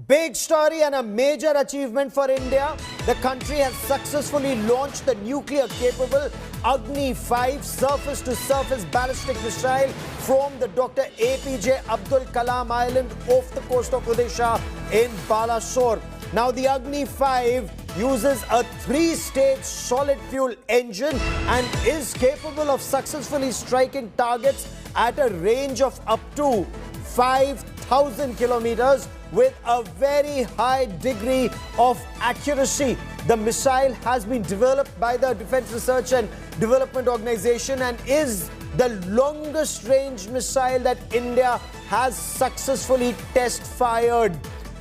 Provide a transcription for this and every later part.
Big story and a major achievement for India. The country has successfully launched the nuclear-capable Agni-5 surface-to-surface ballistic missile from the Dr. APJ Abdul Kalam Island off the coast of Odisha in Balasore. Now, the Agni-5 uses a 3-stage solid-fuel engine and is capable of successfully striking targets at a range of up to 5,000 kilometers with a very high degree of accuracy. The missile has been developed by the Defense Research and Development Organization and is the longest range missile that India has successfully test-fired.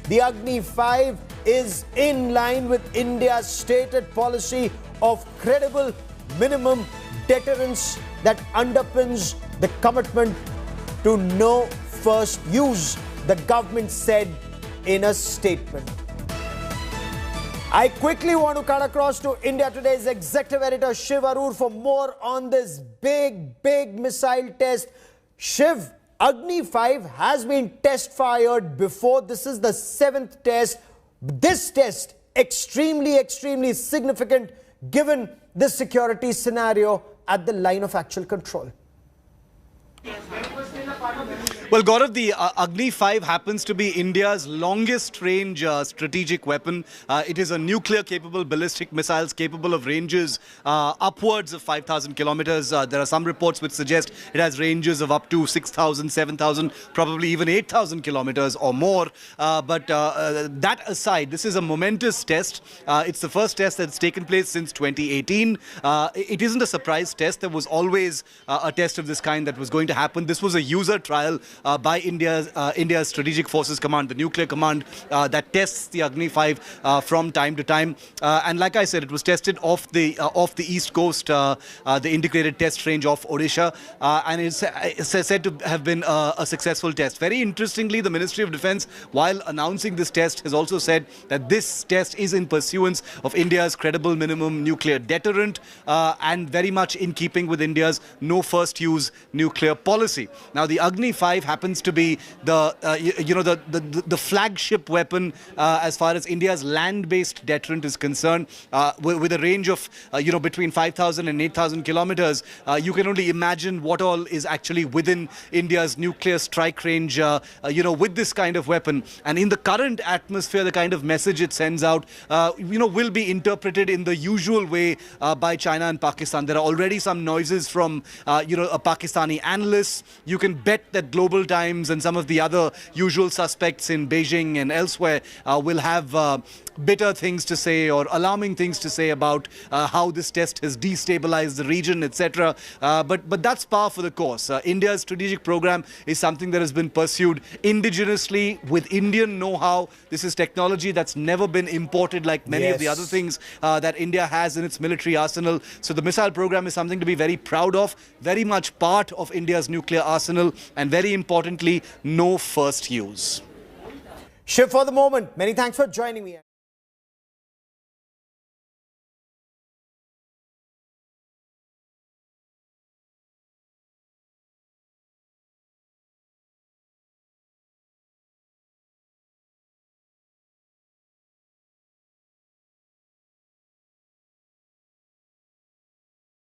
The Agni-5 is in line with India's stated policy of credible minimum deterrence that underpins the commitment to no first use, the government said in a statement. I quickly want to cut across to India Today's executive editor Shiv Arur for more on this big missile test. Shiv, Agni-5 has been test-fired before. This is the 7th test. This test extremely significant given the security scenario at the line of actual control. Well, Gaurav, the Agni-5 happens to be India's longest range strategic weapon. It is a nuclear-capable ballistic missiles capable of ranges upwards of 5,000 kilometers. There are some reports which suggest it has ranges of up to 6,000, 7,000, probably even 8,000 kilometers or more. But that aside, this is a momentous test. It's the first test that's taken place since 2018. It isn't a surprise test. There was always a test of this kind that was going to happen. This was a user trial by India's Strategic Forces Command, the nuclear command that tests the Agni-5 from time to time. And like I said, it was tested off the east coast, the integrated test range of Odisha, and it's said to have been a successful test. Very interestingly, the Ministry of Defence, while announcing this test, has also said that this test is in pursuance of India's credible minimum nuclear deterrent and very much in keeping with India's no first use nuclear policy. Now, the Agni-5 happens to be the flagship weapon as far as India's land-based deterrent is concerned, with a range of between 5,000 and 8,000 kilometers. You can only imagine what all is actually within India's nuclear strike range, with this kind of weapon. And in the current atmosphere, the kind of message it sends out, will be interpreted in the usual way by China and Pakistan. There are already some noises from Pakistani analysts. You can bet that Global Times and some of the other usual suspects in Beijing and elsewhere will have bitter things to say or alarming things to say about how this test has destabilized the region, etc. But that's par for the course. India's strategic program is something that has been pursued indigenously with Indian know-how. This is technology that's never been imported like many of the other things that India has in its military arsenal. So the missile program is something to be very proud of, very much part of India's nuclear arsenal, and very importantly, no first use. Shiv, for the moment, many thanks for joining me.